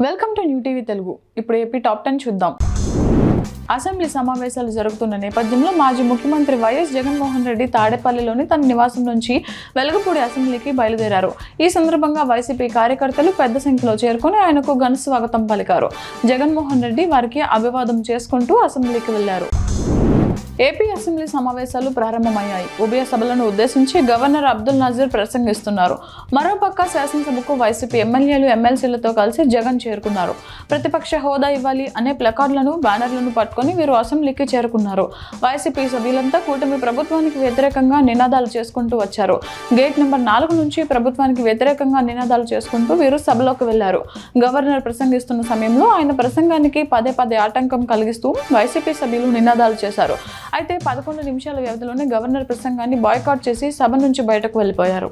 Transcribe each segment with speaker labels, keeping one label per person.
Speaker 1: Welcome to new TV Telugu. ఇప్పుడు AP top 10 చూద్దాం. Assembly సమావేశాలు జరుగుతున్న నేపథ్యంలో మాజీ ముఖ్యమంత్రి వైఎస్ జగన్మోహన్ రెడ్డి తాడేపల్లిలోని తన నివాసం నుంచి వెలుగుపూడి అసెంబ్లీకి బయలుదేరారు. ఈ సందర్భంగా వైసీపీ కార్యకర్తలు పెద్ద సంఖ్యలో చేరుకుని ఆయనకు ఘన స్వాగతం పలికారు. జగన్మోహన్ రెడ్డి వారికి అభివాదం చేసుకుంటూ అసెంబ్లీకి వెళ్లారు. ఏపీ అసెంబ్లీ సమావేశాలు ప్రారంభమయ్యాయి. ఉభయ సభలను ఉద్దేశించి గవర్నర్ అబ్దుల్ నజీర్ ప్రసంగిస్తున్నారు. మరోపక్క శాసనసభకు వైసీపీ ఎమ్మెల్యేలు ఎమ్మెల్సీలతో కలిసి జగన్ చేరుకున్నారు. ప్రతిపక్ష హోదా ఇవ్వాలి అనే ప్లకార్డులను బ్యానర్లను పట్టుకుని వీరు అసెంబ్లీకి చేరుకున్నారు. వైసీపీ సభ్యులంతా కూటమి ప్రభుత్వానికి వ్యతిరేకంగా నినాదాలు చేసుకుంటూ వచ్చారు. గేట్ నెంబర్ 4 నుంచి ప్రభుత్వానికి వ్యతిరేకంగా నినాదాలు చేసుకుంటూ వీరు సభలోకి వెళ్లారు. గవర్నర్ ప్రసంగిస్తున్న సమయంలో ఆయన ప్రసంగానికి పదే ఆటంకం కలిగిస్తూ వైసీపీ సభ్యులు నినాదాలు చేశారు. అయితే 11 నిమిషాల వ్యవధిలోనే గవర్నర్ ప్రసంగాన్ని బాయ్కాట్ చేసి సభ నుంచి బయటకు వెళ్లిపోయారు.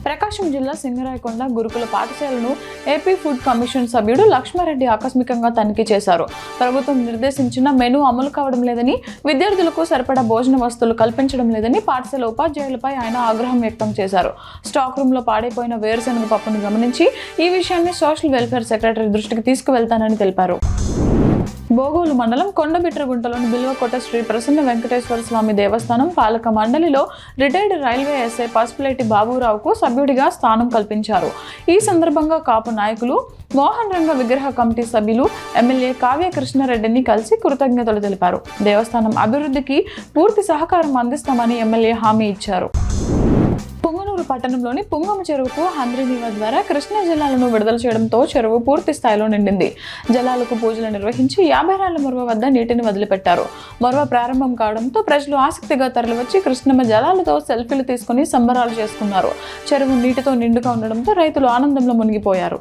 Speaker 1: ప్రకాశం జిల్లా సింగరాయకొండ గురుకుల పాఠశాలను ఏపీ ఫుడ్ కమిషన్ సభ్యుడు లక్ష్మారెడ్డి ఆకస్మికంగా తనిఖీ చేశారు. ప్రభుత్వం నిర్దేశించిన మెనూ అమలు కావడం లేదని, విద్యార్థులకు సరిపడా భోజన వస్తువులు కల్పించడం లేదని పాఠశాల ఉపాధ్యాయులపై ఆయన ఆగ్రహం వ్యక్తం చేశారు. స్టాక్ రూమ్ లో పాడైపోయిన వేరుశనగ పప్పును గమనించి ఈ విషయాన్ని సోషల్ వెల్ఫేర్ సెక్రటరీ దృష్టికి తీసుకువెళ్తానని తెలిపారు. బోగోలు మండలం కొండబిట్రగుంటలోని బిల్వకోట శ్రీ ప్రసన్న వెంకటేశ్వర స్వామి దేవస్థానం పాలక మండలిలో రిటైర్డ్ రైల్వే ఎస్ఐ పసుపులేటి బాబురావుకు సభ్యుడిగా స్థానం కల్పించారు. ఈ సందర్భంగా కాపు నాయకులు, మోహన్ రంగ విగ్రహ కమిటీ సభ్యులు ఎమ్మెల్యే కావ్య కృష్ణారెడ్డిని కలిసి కృతజ్ఞతలు తెలిపారు. దేవస్థానం అభివృద్ధికి పూర్తి సహకారం అందిస్తామని ఎమ్మెల్యే హామీ ఇచ్చారు. పుంగనూరు పట్టణంలోని పుంగమ చెరువుకు హంద్రీనీవ ద్వారా కృష్ణా జలాలను విడుదల చేయడంతో చెరువు పూర్తి స్థాయిలో నిండింది. జలాలకు పూజలు నిర్వహించి 50 రాళ్ల మొరవ వద్ద నీటిని వదిలిపెట్టారు. మొరవ ప్రారంభం కావడంతో ప్రజలు ఆసక్తిగా తరలివచ్చి కృష్ణమ్మ జలాలతో సెల్ఫీలు తీసుకుని సంబరాలు చేసుకున్నారు. చెరువు నీటితో నిండుగా ఉండడంతో రైతులు ఆనందంలో మునిగిపోయారు.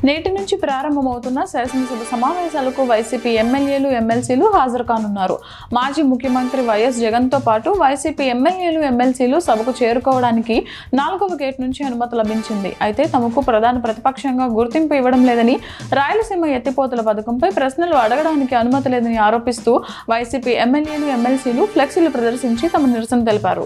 Speaker 1: నేటి నుంచి ప్రారంభమవుతున్న శాసనసభ సమావేశాలకు వైసీపీ ఎమ్మెల్యేలు ఎమ్మెల్సీలు హాజరు కానున్నారు. మాజీ ముఖ్యమంత్రి వైఎస్ జగన్తో పాటు వైసీపీ ఎమ్మెల్యేలు ఎమ్మెల్సీలు సభకు చేరుకోవడానికి 4వ గేట్ నుంచి అనుమతి లభించింది. అయితే తమకు ప్రధాన ప్రతిపక్షంగా గుర్తింపు ఇవ్వడం లేదని, రాయలసీమ ఎత్తిపోతల పథకంపై ప్రశ్నలు అడగడానికి అనుమతి లేదని ఆరోపిస్తూ వైసీపీ ఎమ్మెల్యేలు ఎమ్మెల్సీలు ఫ్లెక్సీలు ప్రదర్శించి తమ నిరసన తెలిపారు.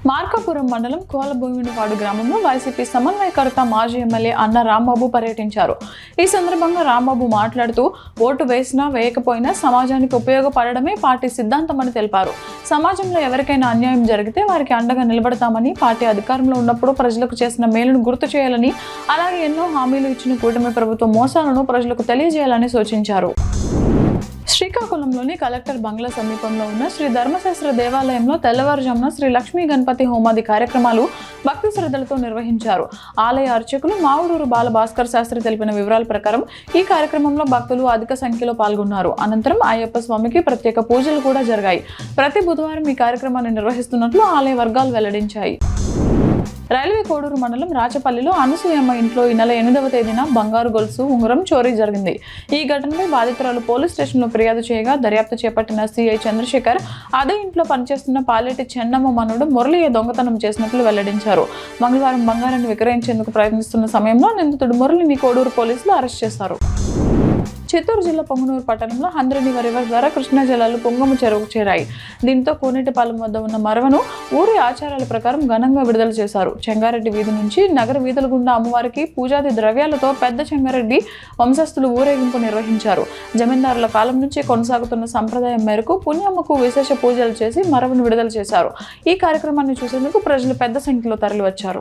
Speaker 1: మార్కాపురం మండలం కోలభూమినిపాడు గ్రామంలో వైసీపీ సమన్వయకర్త మాజీ ఎమ్మెల్యే అన్న రాంబాబు పర్యటించారు. ఈ సందర్భంగా రాంబాబు మాట్లాడుతూ ఓటు వేసినా వేయకపోయినా సమాజానికి ఉపయోగపడడమే పార్టీ సిద్ధాంతమని తెలిపారు. సమాజంలో ఎవరికైనా అన్యాయం జరిగితే వారికి అండగా నిలబడతామని, పార్టీ అధికారంలో ఉన్నప్పుడు ప్రజలకు చేసిన మేలును గుర్తు చేయాలని, అలాగే ఎన్నో హామీలు ఇచ్చిన కూటమి ప్రభుత్వ మోసాలను ప్రజలకు తెలియజేయాలని సూచించారు. శ్రీకాకుళంలోని కలెక్టర్ బంగ్లా సమీపంలో ఉన్న శ్రీ ధర్మశాస్త్ర దేవాలయంలో తెల్లవారుజామున శ్రీ లక్ష్మీ గణపతి హోమాది కార్యక్రమాలు భక్తి శ్రద్ధలతో నిర్వహించారు. ఆలయ అర్చకులు మావుడూరు బాల భాస్కర్ శాస్త్రి తెలిపిన వివరాల ప్రకారం ఈ కార్యక్రమంలో భక్తులు అధిక సంఖ్యలో పాల్గొన్నారు. అనంతరం అయ్యప్ప స్వామికి ప్రత్యేక పూజలు కూడా జరిగాయి. ప్రతి బుధవారం ఈ కార్యక్రమాన్ని నిర్వహిస్తున్నట్లు ఆలయ వర్గాలు వెల్లడించాయి. రైల్వే కోడూరు మండలం రాచపల్లిలో అనసూయమ్మ ఇంట్లో ఈ నెల 8వ తేదీన బంగారు గొలుసు ఉంగరం చోరీ జరిగింది. ఈ ఘటనపై బాధితురాలు పోలీస్ స్టేషన్లో ఫిర్యాదు చేయగా దర్యాప్తు చేపట్టిన సిఐ చంద్రశేఖర్ అదే ఇంట్లో పనిచేస్తున్న పాలేటి చెన్నమ్మ మనుడు మురళి దొంగతనం చేసినట్లు వెల్లడించారు. మంగళవారం బంగారాన్ని విక్రయించేందుకు ప్రయత్నిస్తున్న సమయంలో నిందితుడు మురళిని కోడూరు పోలీసులు అరెస్ట్ చేశారు. చిత్తూరు జిల్లా పొంగనూరు పట్టణంలో హంద్రీనీవ రివర్ ద్వారా కృష్ణా జలాలు పుంగమ చెరువుకు చేరాయి. దీంతో కోనేటిపాలెం వద్ద ఉన్న మరవను ఊరి ఆచారాల ప్రకారం ఘనంగా విడుదల చేశారు. చెంగారెడ్డి వీధి నుంచి నగర వీధుల గుండా అమ్మవారికి పూజాది ద్రవ్యాలతో పెద్ద చెంగారెడ్డి వంశస్థులు ఊరేగింపు నిర్వహించారు. జమీందారుల కాలం నుంచి కొనసాగుతున్న సంప్రదాయం మేరకు పుణ్యమ్మకు విశేష పూజలు చేసి మరవను విడుదల చేశారు. ఈ కార్యక్రమాన్ని చూసేందుకు ప్రజలు పెద్ద సంఖ్యలో తరలివచ్చారు.